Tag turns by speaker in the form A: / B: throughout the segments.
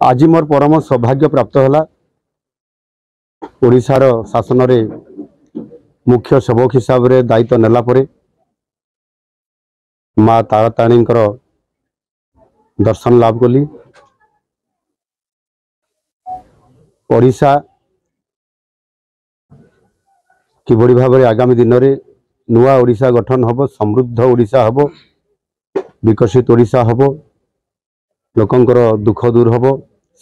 A: आज मोर परम सौभाग्य प्राप्त है ओडिशार शासन रे मुख्य सेवक हिसाब रे दायित्व नेला परे माँ ताराताणी दर्शन लाभ कली। ओडिशा किभली भाव में आगामी दिन में नुआ ओडिशा गठन हब, समृद्ध ओडिशा हब, विकसित ओडिशा हब, लोकंकर दुख दूर हब,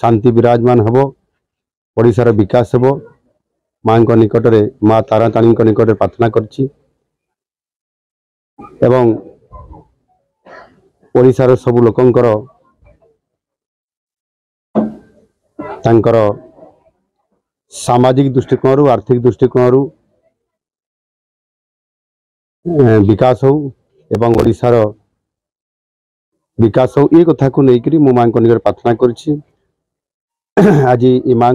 A: शांति विराजमान हब, ओडिशार विकास हब। माँ निकट में माँ ताराताणी निकट प्रार्थना करछि एवं ओडिशार सब लोकंकर तांकर सामाजिक दृष्टिकोण आर्थिक दृष्टिकोण विकास हो एवं ओडिशार विकास हो ये कथा को लेकर मो माँ निकट प्रार्थना करछि। आज ये माँ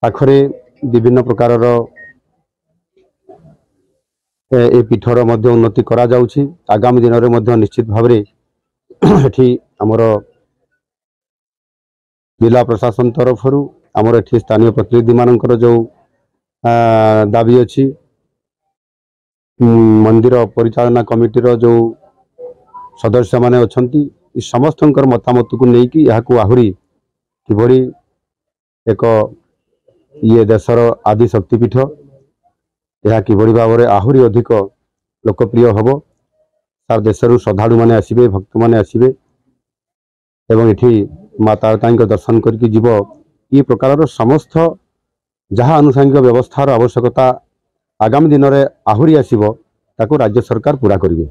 A: पाखरे विभिन्न प्रकार ए पीठर मध्य उन्नति करा जाउछि। आगामी दिन में निश्चित भाव एठी आमर जिला प्रशासन तरफ आमर एठी स्थानीय प्रतिनिधि मानकर जो दाबी अच्छी मंदिर परिचालना कमिटी जो सदस्य माने अछंती समस्त मतामत को लेकिन यहाँ आहरी किभली एक ये देशर आदि शक्तिपीठ यह किभली भाव में आहरी अधिक लोकप्रिय हम सार देशरू श्रद्धालु माने आसबे, भक्त माने आसबे एवं इठी माँ ताराताणी दर्शन करके जीव ये प्रकार समस्त जहाँ आनुषंगिक व्यवस्थार आवश्यकता आगामी दिन में आहरी आसब ताको राज्य सरकार पूरा करेंगे।